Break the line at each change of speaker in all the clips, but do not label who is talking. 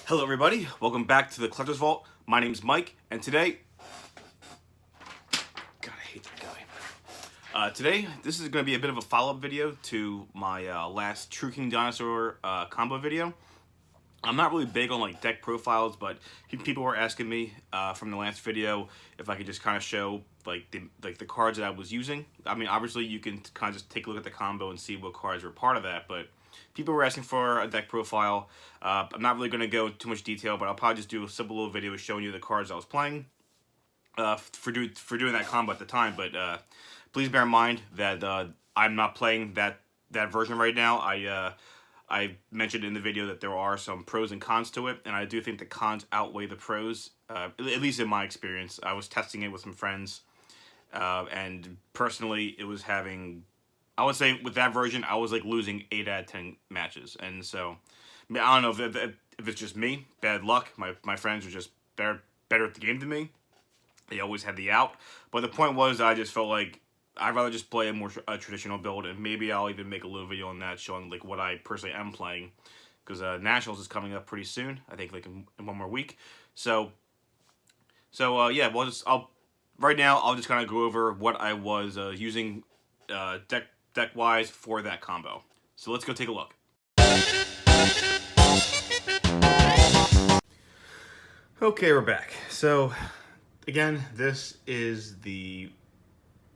Hello everybody, welcome back to the Collector's Vault. My name's Mike, and today... God, I hate that guy. Today, this is going to be a bit of a follow-up video to my last True King Dinosaur combo video. I'm not really big on like deck profiles, but people were asking me from the last video if I could just kind of show like the cards that I was using. I mean, obviously you can kind of just take a look at the combo and see what cards were part of that, but people were asking for a deck profile. I'm not really going to go too much detail, but I'll probably just do a simple little video showing you the cards I was playing for doing that combo at the time. But please bear in mind that I'm not playing that version right now. I mentioned in the video that there are some pros and cons to it, and I do think the cons outweigh the pros, at least in my experience. I was testing it with some friends, and personally, it was having... I would say with that version, I was like losing 8 out of 10 matches, and so I don't know if it's just me, bad luck. My friends were just better at the game than me. They always had the out, but the point was I just felt like I'd rather just play a more traditional build, and maybe I'll even make a little video on that showing like what I personally am playing, because Nationals is coming up pretty soon. I think like in 1 more week. So yeah, right now I'll just kind of go over what I was using deck wise for that combo. So let's go take a look. Okay, we're back. So again, this is the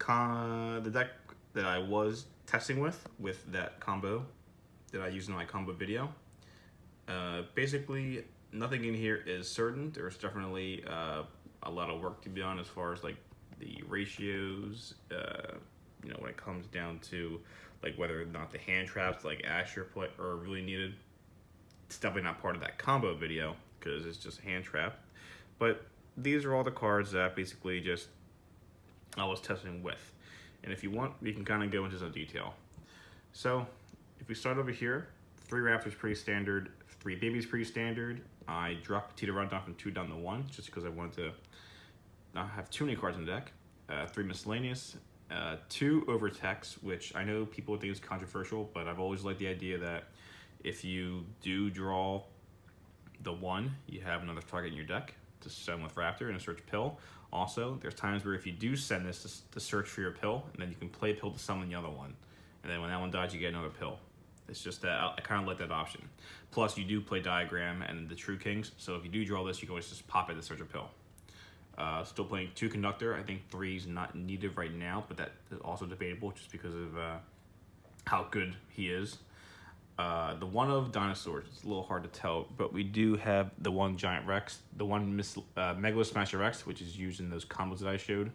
deck that I was testing with that combo that I used in my combo video. Basically, nothing in here is certain. There's definitely a lot of work to be done as far as like the ratios. You know, when it comes down to like whether or not the hand traps like Asher play are really needed. It's definitely not part of that combo video because it's just a hand trap. But these are all the cards that basically just I was testing with. And if you want, we can kind of go into some detail. So if we start over here, 3 Raptors pretty standard, 3 Babies pretty standard. I dropped Petita Rundown from 2 down to 1 just because I wanted to not have too many cards in the deck. 3 Miscellaneous, 2 Overtext, which I know people think is controversial, but I've always liked the idea that if you do draw the 1, you have another target in your deck to send with Raptor and a search pill. Also, there's times where if you do send this to search for your pill, and then you can play a pill to summon the other one. And then when that one dies, you get another pill. It's just that I kind of like that option. Plus, you do play Diagram and the True Kings, so if you do draw this, you can always just pop it to search a pill. Still playing 2 Conductor. I think 3 is not needed right now, but that is also debatable just because of how good he is. The 1 of Dinosaur, it's a little hard to tell, but we do have the 1 Giant Rex, the 1 Megalo Smasher Rex, which is used in those combos that I showed.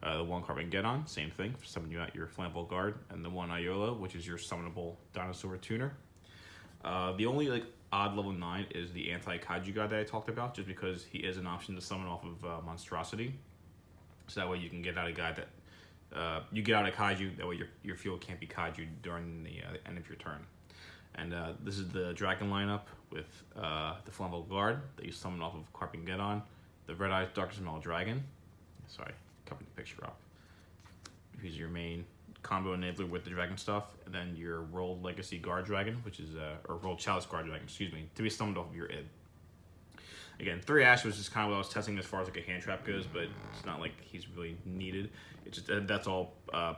The 1 Carbon Get On, same thing, for summoning you out your Flammable Guard, and the 1 Iola, which is your summonable Dinosaur tuner. The only like odd level 9 is the anti-Kaiju guy that I talked about, just because he is an option to summon off of Monstrosity. So that way you can get out a guy that you get out a Kaiju, that way your field can't be Kaiju during the end of your turn. And this is the Dragon lineup with the Flammable Guard that you summon off of Carping Get On, the Red Eyes Darkest Smell Dragon. Sorry, covering the picture up. Here's your main combo enabler with the dragon stuff, and then your World Legacy Guard Dragon, which is or World Chalice Guard Dragon, excuse me, to be summoned off of your id. Again, 3 Ash was just kind of what I was testing as far as like a hand trap goes, but it's not like he's really needed. It's just that's all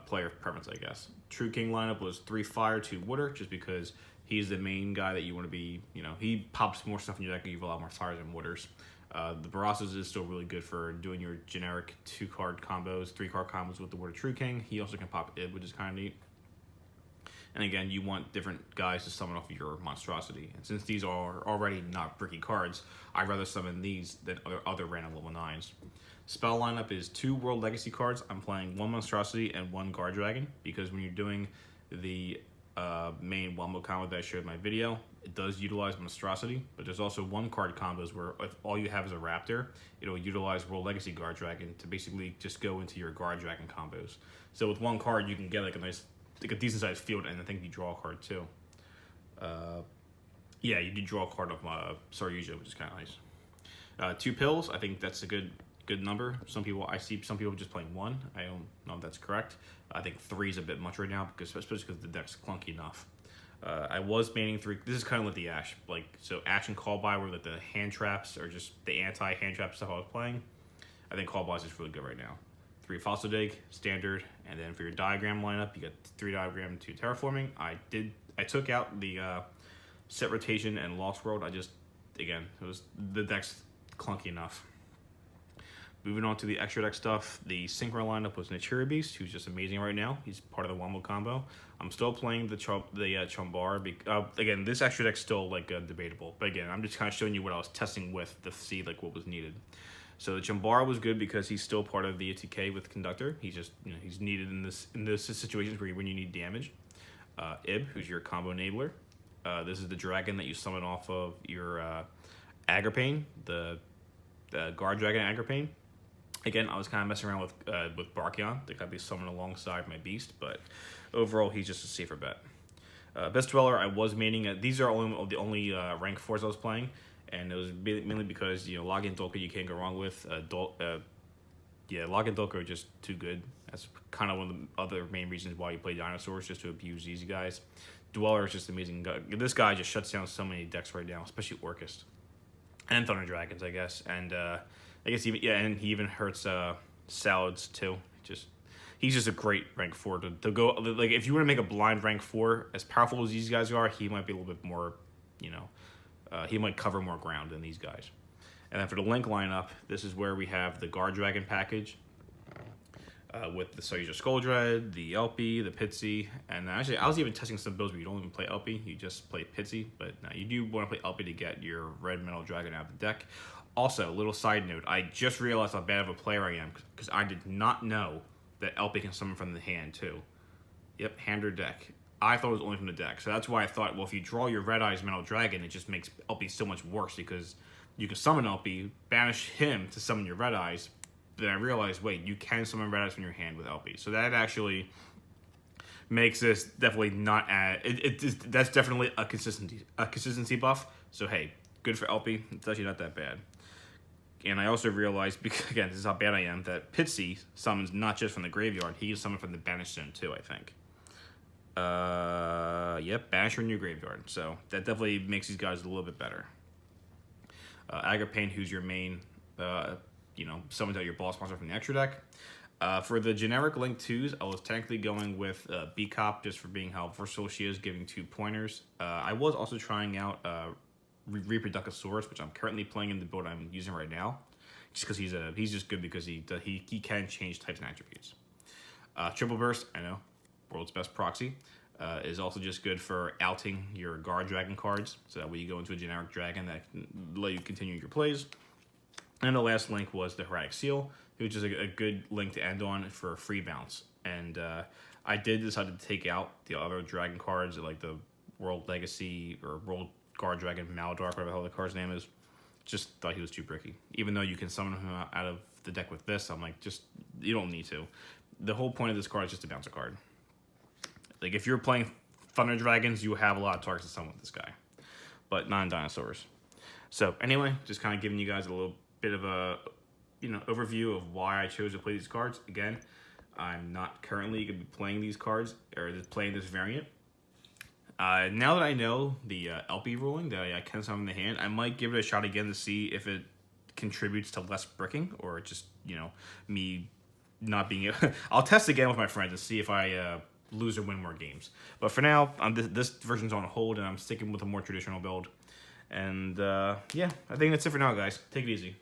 player preference, I guess. True King lineup was 3 Fire, 2 Water, just because he's the main guy that you want to be, you know, he pops more stuff in your deck and you have a lot more fires and waters. The Barasas is still really good for doing your generic 2-card combos, 3-card combos with the Water True King. He also can pop id, which is kind of neat. And again, you want different guys to summon off of your Monstrosity. And since these are already not bricky cards, I'd rather summon these than other random level 9s. Spell lineup is 2 World Legacy cards. I'm playing 1 Monstrosity and 1 Guard Dragon, because when you're doing the main wombo combo that I showed in my video, it does utilize Monstrosity, but there's also 1 card combos where if all you have is a Raptor, it'll utilize World Legacy Guard Dragon to basically just go into your Guard Dragon combos. So with 1 card, you can get like a decent sized field, and I think you draw a card too. Yeah, you do draw a card of Saryuja, which is kind of nice. 2 pills, I think that's a good number. I see some people just playing 1. I don't know if that's correct. I think 3 is a bit much right now, especially because the deck's clunky enough. I was maining 3. This is kind of like the Ash, like so Ash and Call By were like the hand traps or just the anti hand trap stuff I was playing. I think Call By is just really good right now. 3 Fossil Dig, standard, and then for your diagram lineup, you got 3 diagram, 2 terraforming. I took out the set rotation and Lost World. Again, the deck's clunky enough. Moving on to the extra deck stuff, the Synchro lineup was Natura Beast, who's just amazing right now. He's part of the Wombo combo. I'm still playing the Chumbar. Again, this extra deck's still like debatable, but again, I'm just kind of showing you what I was testing with to see like what was needed. So the Chumbar was good because he's still part of the ATK with Conductor. He's just he's needed in this situations when you need damage. Ib, who's your combo enabler. This is the dragon that you summon off of your Agripane, the guard dragon Agripane. Again, I was kind of messing around with Brachyon to kind of be summoned alongside my beast, but overall, he's just a safer bet. Best Dweller, I was maining. These are the only rank 4s I was playing, and it was mainly because Log and Dolka you can't go wrong with. Log and Dolka are just too good. That's kind of one of the other main reasons why you play Dinosaurs, just to abuse these guys. Dweller is just amazing. This guy just shuts down so many decks right now, especially Orcust and Thunder Dragons, I guess, and I guess and he even hurts Salads too. He's just a great rank 4 to go. Like if you want to make a blind rank 4, as powerful as these guys are, he might be a little bit more, he might cover more ground than these guys. And then for the Link lineup, this is where we have the Guard Dragon package with the Soyuja Skull Dread, the LP, the Pitsy, and actually I was even testing some builds where you don't even play LP, you just play Pitsy, but now you do want to play LP to get your red metal dragon out of the deck. Also, a little side note, I just realized how bad of a player I am because I did not know that LP can summon from the hand too. Yep, hand or deck. I thought it was only from the deck, so that's why I thought, well, if you draw your Red Eyes Metal Dragon, it just makes LP so much worse because you can summon LP, banish him to summon your Red Eyes. Then I realized, wait, you can summon Red Eyes from your hand with LP, so that actually makes this definitely not that's definitely a consistency buff. So hey, good for LP. It's actually not that bad. And I also realized, because again, this is how bad I am, that Pitsy summons not just from the graveyard, he is summoned from the Banish Zone too, I think. Yep, Banish from your graveyard. So that definitely makes these guys a little bit better. Agripane, who's your main, summons out your boss monster from the extra deck. For the generic Link 2s, I was technically going with B-Cop just for being how versatile she is, giving 2 pointers. I was also trying out Reproductosaurus, which I'm currently playing in the build I'm using right now, just because he's just good because he can change types and attributes. Triple Burst, I know, world's best proxy, is also just good for outing your guard dragon cards, so that way you go into a generic dragon that can let you continue your plays. And the last link was the Heretic Seal, which is a good link to end on for free bounce. And I did decide to take out the other dragon cards, like the World Legacy or World Guard Dragon Maldark, whatever the hell the card's name is. Just thought he was too bricky. Even though you can summon him out of the deck with this, I'm like, you don't need to. The whole point of this card is just to bounce a card. Like, if you're playing Thunder Dragons, you have a lot of targets to summon with this guy. But not in Dinosaurs. So, anyway, just kind of giving you guys a little bit of a, overview of why I chose to play these cards. Again, I'm not currently going to be playing these cards, or playing this variant. Now that I know the LP ruling, that I can summon the hand, I might give it a shot again to see if it contributes to less bricking, or just, me not being able... I'll test again with my friends to see if I lose or win more games. But for now, this version's on hold, and I'm sticking with a more traditional build. And, yeah, I think that's it for now, guys. Take it easy.